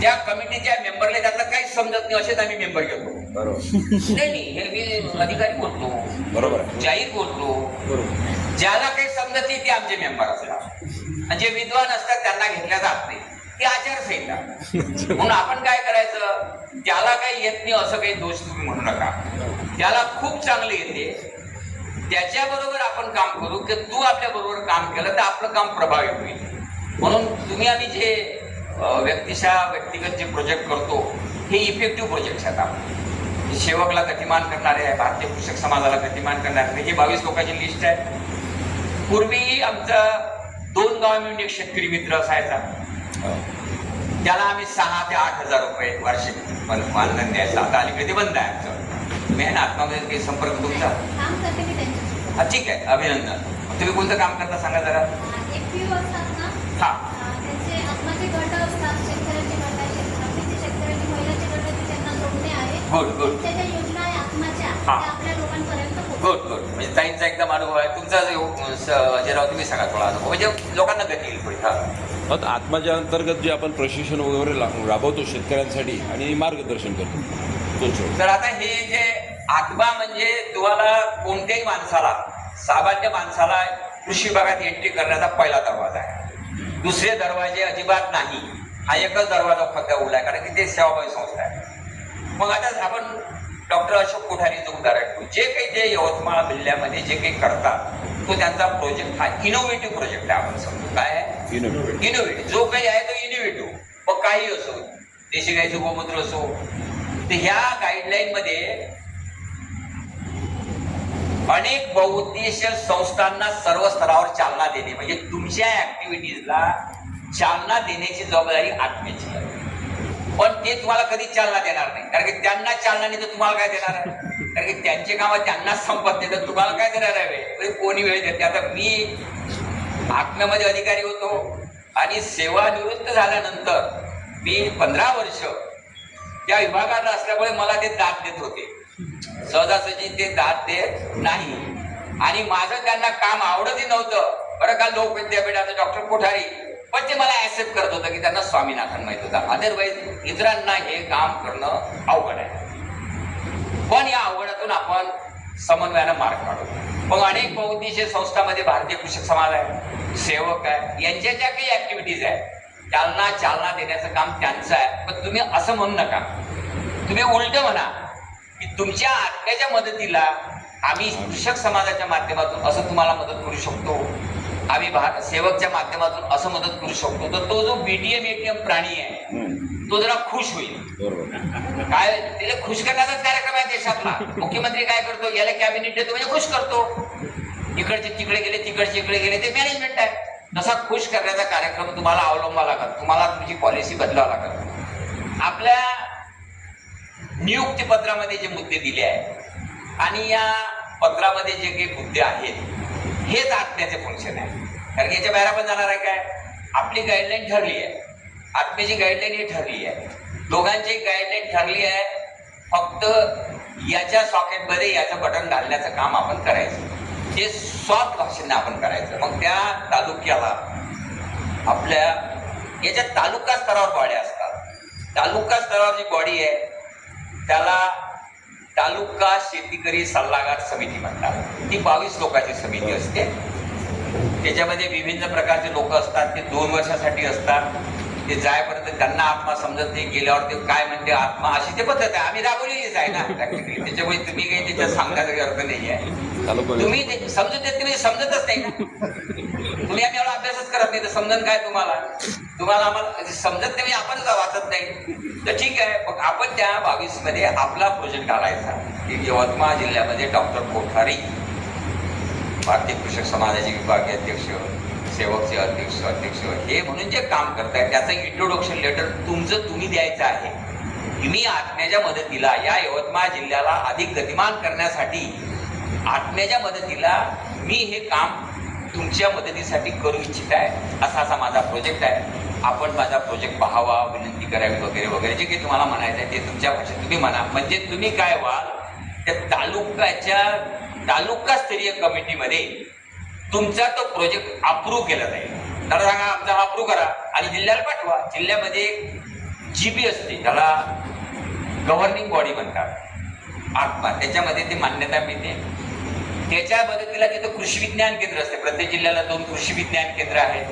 त्या कमिटीच्या मेंबरला त्यातलं काहीच समजत नाही असेच आम्ही मेंबर घेतो. नाही हे मी अधिकारी बोलतो, बरोबर जाहीर बोलतो. ज्याला काही समजत नाही ते आमचे मेंबर असतात आणि जे विद्वान असतात त्यांना घेतल्या जात नाही. ती आचारसंहिता. म्हणून आपण काय करायचं, त्याला काही येत नाही असं काही दोष तुम्ही म्हणू नका. त्याला खूप चांगले येते, त्याच्याबरोबर आपण काम करू की तू आपल्या बरोबर काम केलं तर आपलं काम प्रभावी होईल. म्हणून तुम्ही आम्ही जे व्यक्तिगत जे प्रोजेक्ट करतो हे इफेक्टिव्ह प्रोजेक्ट आहेत. आपण सेवकला गतिमान करणारे आहे, भारतीय कृषक समाजाला गतिमान करणारे हे 22 लोकांची लिस्ट आहे. पूर्वी आमचा 2 गाव मिळून एक शेतकरी मित्र असायचा, त्याला आम्ही 6 ते 8 हजार रुपये वार्षिक मानधन द्यायचं. आता अलीकडे ते बंद आहे आमचं. तुम्ही ना आत्मामध्ये काही संपर्क तुमचा? हा ठीक आहे, अभिनंदन. तुम्ही कोणतं काम करता सांगा जरा. हा गुड गुड गुड गुड. म्हणजे ताईंचा एकदम अनुभव आहे तुमचा. अजयराव तुम्ही सांगा थोडा अनुभव, म्हणजे लोकांना गती येईल थोडी. आता आत्माच्या अंतर्गत जे आपण प्रशिक्षण वगैरे राबवतो शेतकऱ्यांसाठी आणि मार्गदर्शन करतो. तर आता हे जे आत्मा म्हणजे तुम्हाला कोणत्याही माणसाला, सामान्य माणसाला कृषी विभागात एंट्री करण्याचा पहिला दरवाजा आहे. दुसरे दरवाजे अजिबात नाही. हा एकच दरवाजा फक्त उघडा आहे, कारण की ते सेवाभावी संस्था आहे. मग आता आपण डॉक्टर अशोक कोठारीचं उदाहरण घेऊ. जे काही ते यवतमाळ जिल्ह्यामध्ये जे काही करतात तो त्यांचा प्रोजेक्ट हा इनोव्हेटिव्ह प्रोजेक्ट आहे. आपण समजू काय आहे इनोव्हेटिव्ह. जो काही आहे तो इनोव्हेटिव्ह. मग काही असो, देशी गाईचं गोमूत्र असो, तर ह्या गाईडलाईन मध्ये अनेक बहुउद्देशीय संस्थांना सर्व स्तरावर चालना देणे, म्हणजे तुमच्या ऍक्टिव्हिटीजला चालना देण्याची जबाबदारी आत्म्याची आहे. पण ते तुम्हाला कधीच चालना देणार नाही, कारण की त्यांना चालना नाही तर तुम्हाला काय देणार आहे. कारण की त्यांचे काम त्यांनाच संपत नाही तर तुम्हाला काय देणार आहे. कोणी वेळ देते. आता मी आत्म्यामध्ये अधिकारी होतो आणि सेवानिवृत्त झाल्यानंतर मी 15 वर्ष त्या विभागात असल्यामुळे मला ते दाद देत होते. सहजासहजी ते दाद देत नाही आणि माझं त्यांना काम आवडतही नव्हतं. बरं का, लोक विद्यापीठाचं डॉक्टर कोठारी, पण ते मला ऍक्सेप्ट करत होतं की त्यांना स्वामीनाथन माहित होतं. अदरवाईज इतरांना हे काम करणं अवघड आहे. पण या अवघडातून आपण समन्वयानं मार्ग काढू. मग अनेक बहुउद्देशीय संस्थांमध्ये भारतीय कृषक समाज आहे, सेवक आहे, यांच्या ज्या काही ऍक्टिव्हिटीज आहेत त्यांना चालना देण्याचं काम त्यांचं आहे. पण तुम्ही असं म्हणू नका, तुम्ही उलट म्हणा की तुमच्या आत्म्याच्या मदतीला आम्ही कृषक समाजाच्या माध्यमातून असं तुम्हाला मदत करू शकतो, आम्ही सेवकच्या माध्यमातून असं मदत करू शकतो. तर तो जो बीटीएम एटीएम प्राणी आहे तो जरा खुश होईल. काय त्याला खुश करण्याचाच कार्यक्रम आहे देशातला. मुख्यमंत्री काय करतो, याला कॅबिनेट देतो म्हणजे खुश करतो. इकडचे तिकडे गेले, तिकडचे इकडे गेले, ते मॅनेजमेंट आहे. तसा खुश करण्याचा कार्यक्रम तुम्हाला अवलंबावा लागत, तुम्हाला तुमची पॉलिसी बदलावं लागत. आपल्या नियुक्ती पत्रामध्ये जे मुद्दे दिले आहेत आणि या पत्रामध्ये जे काही मुद्दे आहेत हेच आत्म्याचे फंक्शन आहे. कारण याच्या बाहेर आपण जाणार आहे काय. आपली गाईडलाईन ठरली आहे, आत्म्याची गाईडलाईन ही ठरली आहे, दोघांची गाईडलाईन ठरली आहे. फक्त याच्या सॉकेटमध्ये याचं बटन घालण्याचं काम आपण करायचं, ते सॉफ्ट भाषेने आपण करायचं. मग त्या तालुक्याला आपल्या याच्या तालुका स्तरावर बॉडी असतात. तालुका स्तरावर जी बॉडी आहे त्याला तालुका शेतकरी सल्लागार समिती म्हणतात. ती 22 लोकांची समिती असते. त्याच्यामध्ये विविध प्रकारचे लोक असतात. ते 2 वर्षासाठी असतात. ते जायपर्यंत त्यांना आत्मा समजत नाही, गेल्यावर ते काय म्हणते आत्मा, अशी ते पद्धत आहे. आम्ही राबवलेलीच आहे ना प्रॅक्टिकली. त्याच्यामुळे तुम्ही काही त्याच्यात सांगण्याचा काही अर्थ नाही आहे. तुम्ही समजत येत तुम्ही समजतच नाही ना. तुम्ही आम्ही एवढा अभ्यासच करत नाही तर समजन काय तुम्हाला. आम्हाला समजत नाही, आपण वाचत नाही. तर ठीक आहे, मग आपण त्या 22 मध्ये आपला प्रोजेक्ट घालायचा. यवतमाळ जिल्ह्यामध्ये डॉक्टर कोठारी भारतीय कृषक समाजाचे विभागीय अध्यक्ष, सेवकचे अध्यक्ष हे म्हणून जे काम करताय त्याचं इंट्रोडक्शन लेटर तुमचं तुम्ही द्यायचं आहे. मी आत्म्याच्या मदतीला या यवतमाळ जिल्ह्याला अधिक गतिमान करण्यासाठी आत्म्याच्या मदतीला मी हे काम तुमच्या मदतीसाठी करू इच्छित आहे. असा माझा प्रोजेक्ट आहे. आपण माझा प्रोजेक्ट पाहावा, विनंती करावी वगैरे वगैरे जे काही तुम्हाला म्हणायचं आहे ते तुमच्या भाषेत तुम्ही म्हणा. म्हणजे तुम्ही काय व्हाल, त्या तालुकास्तरीय कमिटीमध्ये तुमचा तो प्रोजेक्ट अप्रूव्ह केला जाईल. त्याला सांगा आमचा अप्रूव्ह करा आणि जिल्ह्याला पाठवा. जिल्ह्यामध्ये GB असते, त्याला गव्हर्निंग बॉडी म्हणतात आत्मा, त्याच्यामध्ये ती मान्यता मिळते. त्याच्या मदतीला तिथं कृषी विज्ञान केंद्र असते. प्रत्येक जिल्ह्याला 2 कृषी विज्ञान केंद्र आहेत.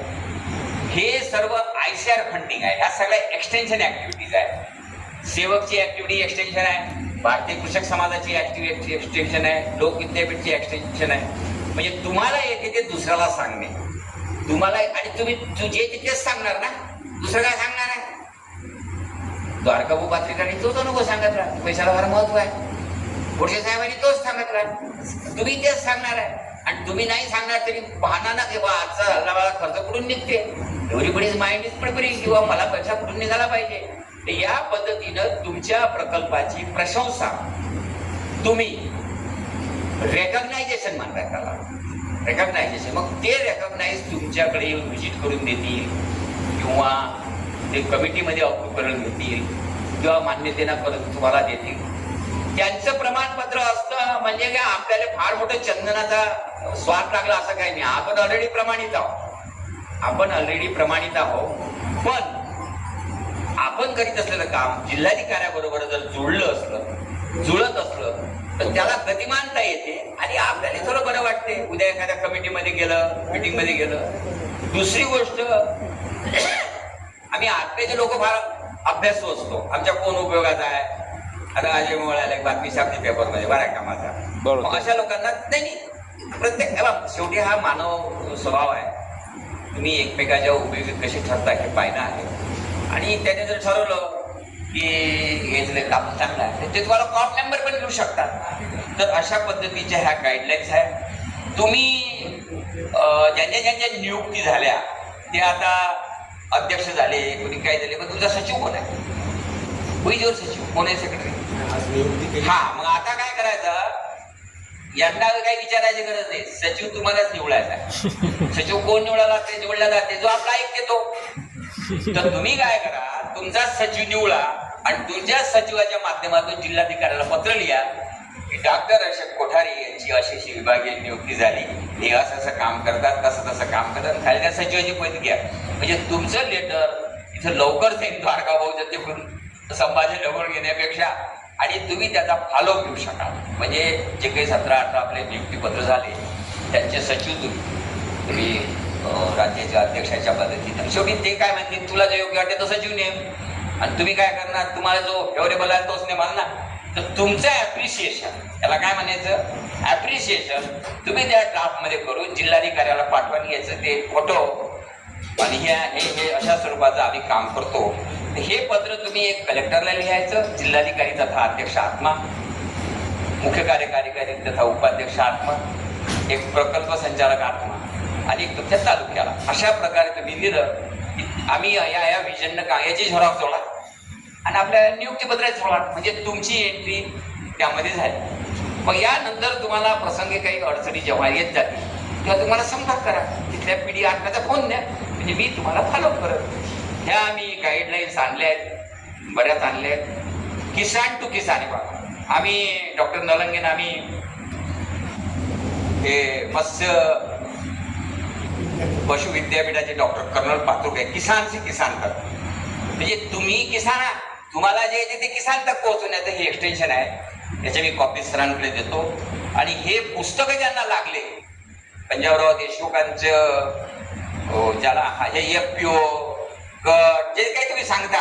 हे सर्व ICAR फंडिंग आहे. ह्या सगळ्या एक्सटेन्शन ऍक्टिव्हिटीज आहेत. सेवकची ऍक्टिव्हिटी एक्सटेन्शन आहे, भारतीय कृषक समाजाची ऍक्टिव्हिटी एक्सटेन्शन आहे, लोक विद्यापीठची एक्सटेन्शन आहे. म्हणजे तुम्हाला येते ते दुसऱ्याला सांगणे, तुम्हाला, आणि तुम्ही तुझे तिथेच सांगणार ना, दुसरं काय सांगणार आहे? द्वारकाबू पात्रिकांनी तोच अनुभव सांगत राहा, पैशाला फार महत्व आहे. पुढच्या साहेबांनी तोच सांगत राहा, तुम्ही तेच सांगणार आहे. आणि तुम्ही नाही सांगणार तरी बहाना ना, किंवा आजचा हल्ला मला खर्च कुठून निघते, एव्हरीबडीज माइंड इज प्रिपेरिंग, किंवा मला पैसा कुठून निघाला पाहिजे. तर या पद्धतीनं तुमच्या प्रकल्पाची प्रशंसा तुम्ही रेकॉग्नायझेशन म्हणताय त्याला, रेकॉग्नायझेशन. मग ते रेकॉग्नाइज तुमच्याकडे येऊन व्हिजिट करून देतील, किंवा ते कमिटीमध्ये अप्रूव्ह करून देतील, किंवा मान्यतेनं परत तुम्हाला देतील. त्यांचं प्रमाणपत्र असतं म्हणजे काय, आपल्याला फार मोठं चंदनाचा स्वाद लागला असं काही नाही. आपण ऑलरेडी प्रमाणित आहोत, आपण ऑलरेडी प्रमाणित आहोत. पण आपण करीत असलेलं काम जिल्हाधिकाऱ्याबरोबर जर जुळत असलं तर त्याला गतिमानता येते आणि आपल्याला थोडं बरं वाटते. उद्या एखाद्या कमिटीमध्ये गेलं, मीटिंग मध्ये गेलं. दुसरी गोष्ट, आम्ही आत्ताचे लोक फार अभ्यासू असतो, आमच्या कोण उपयोगाचा आहे. आता अजय मोळाला एक बातमी छापली पेपरमध्ये, बऱ्या कामाचा. मग अशा लोकांना नाही, प्रत्येक शेवटी हा मानव स्वभाव आहे. तुम्ही एकमेकाच्या उपयोगी कसे ठरता हे पाहिलं आहे. आणि त्याने जर ठरवलं की हे काम चांगलं आहे, ते तुम्हाला कॉप नंबर पण घेऊ शकतात. तर अशा पद्धतीच्या ह्या गाईडलाईन्स आहेत. तुम्ही ज्यांच्या ज्यांच्या नियुक्ती झाल्या ते आता अध्यक्ष झाले, कोणी काय झाले, पण तुमचा सचिव कोण आहे? वैजोर सचिव कोण आहे? सेक्रेटरी. हा, मग आता काय करायचं, यांना काही विचारायची गरज नाही, सचिव तुम्हालाच निवडायचा आहे. सचिव कोण निवडला जाते, जो आपला ऐकते तो. तर तुम्ही काय करा, तुमचा सचिव निवडा आणि तुमच्या सचिवाच्या माध्यमातून जिल्हाधिकाऱ्याला पत्र लिहा की डॉक्टर अशोक कोठारी यांची अशी विभागीय नियुक्ती झाली, हे असं काम करतात, तसं काम करतात. खाली त्या सचिवाची पद घ्या. म्हणजे तुमचं लेटर इथं लवकर जाईल द्वारका भाऊ तिकडून संभाजी लवकर घेण्यापेक्षा, आणि तुम्ही त्याचा फॉलो घेऊ शकाल. म्हणजे जे काही 17-18 आपले नियुक्तीपत्र झाले त्यांचे सचिव तुम्ही राज्याच्या अध्यक्षाच्या पद्धतीने, शेवटी ते काय म्हणतील, तुला जे योग्य वाटते तो सचिव नेम, आणि तुम्ही काय करणार, तुम्हाला जो फेवरेबल आहे तोच नेमाल ना. तर तुमचं ऍप्रिशिएशन, त्याला काय म्हणायचं, ऍप्रिशिएशन तुम्ही त्या ड्राफ्टमध्ये करून जिल्हाधिकाऱ्याला पाठवून घ्यायचं ते फोटो, आणि हे अशा स्वरूपाचं आम्ही काम करतो. हे पत्र तुम्ही एक कलेक्टरला लिहायचं, जिल्हाधिकारी तथा अध्यक्ष आत्मा, मुख्य कार्यकारी अधिकारी तथा उपाध्यक्ष आत्मा, एक प्रकल्प संचालक आत्मा, आणि एक तुमच्या तालुक्याला. अशा प्रकारे तुम्ही लिहिलं की आम्ही या विजन का याची झोराक जोडा आणि आपल्या नियुक्तीपत्राची जोडा, म्हणजे तुमची एंट्री त्यामध्ये झाली. मग यानंतर तुम्हाला प्रसंगी काही अडचणी जेव्हा येत जातील तेव्हा तुम्हाला संपर्क करा, तिथल्या PD आत्म्याचा फोन द्या, म्हणजे मी तुम्हाला फॉलो करत. ह्या आम्ही गाईडलाईन्स आणल्या आहेत, बऱ्याच आणल्या आहेत. किसान टू किसान बघा, आम्ही डॉक्टर नलंगेन, आम्ही हे मत्स्य पशु विद्यापीठाचे डॉक्टर कर्नल पात्रुके किसान से किसान तक, म्हणजे तुम्ही किसान आहात, तुम्हाला जे येते ते किसान तक पोहोचवण्याचं हे एक्सटेन्शन आहे. याच्या मी कॉपी सरांकडे देतो. आणि हे पुस्तकं ज्यांना लागले, पंजाबराव देशमुखांचं ज्याला हे FPO गट जे काही तुम्ही सांगता,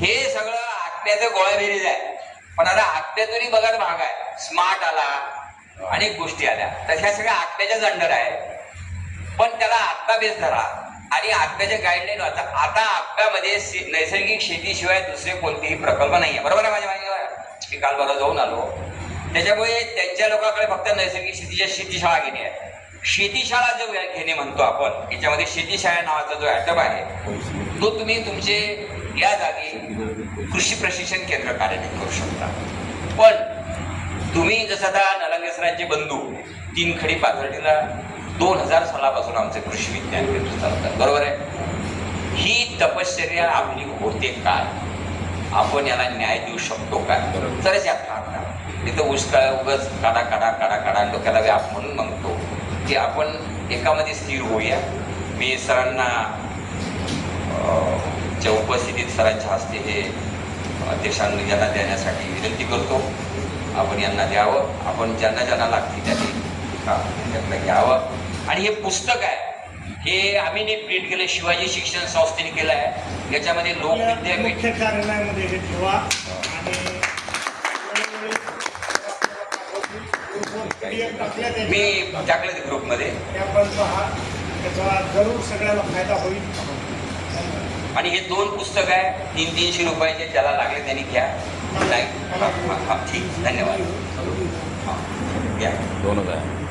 हे सगळं आत्म्याचं गोळाबेरीज आहे. पण आता आत्म्यातूनही बघा भाग आहे, स्मार्ट आला, अनेक गोष्टी आल्या, तर ह्या सगळ्या आत्म्याच्याच अंडर आहे. पण त्याला आत्मा बेस धरा आणि आत्म्याच्या गाईडलाईन वाचा. आता आत्म्यामध्ये नैसर्गिक शेतीशिवाय दुसरे कोणतेही प्रकल्प नाही आहे, बरोबर आहे माझ्या माहिती. मी काल बरं जाऊन आलो, त्याच्यामुळे त्यांच्या लोकांकडे फक्त नैसर्गिक शेतीच्या शेतीशाळा घेणे आहे. शेतीशाळा जो घेणे म्हणतो आपण, याच्यामध्ये शेतीशाळा नावाचा जो ऍटम आहे तो तुम्ही तुमचे या जागी कृषी प्रशिक्षण केंद्र कार्यान्वित करू शकता. पण तुम्ही जसं आता नलंगे सरांचे बंधू तीनखडी पाथर्डीला 2000 सालापासून आमचे कृषी विज्ञान केंद्र चालतात, बरोबर आहे. ही तपश्चर्या आपली होते काय, आपण याला न्याय देऊ शकतो काय, तरच यात काढणार. तिथं उगच काढा डोक्याला व्याप म्हणून म्हणतो की आपण एकामध्ये स्थिर होऊया. मी सरांना उपस्थितीत सरांच्या हस्ते हे अध्यक्षांनी यांना देण्यासाठी विनंती करतो. आपण यांना द्यावं. आपण ज्यांना ज्यांना लागतील त्यांनी घ्यावं. आणि हे पुस्तक आहे, हे आम्ही नाही प्रिंट केलं, शिवाजी शिक्षण संस्थेने केलं आहे. याच्यामध्ये लोकविद्यापीठ मुख्य कार्यालयामध्ये हे ठेवा आणि PDF टाकल्या मी त्याच्या टाकलं ते ग्रुपमध्ये. त्याबद्दल पहा, त्याचा जरूर सगळ्याला फायदा होईल. आणि हे 2 पुस्तक आहे, 300 रुपयाचे, ज्याला लागले त्यांनी घ्या. नाही ठीक, धन्यवाद. घ्या. 2,000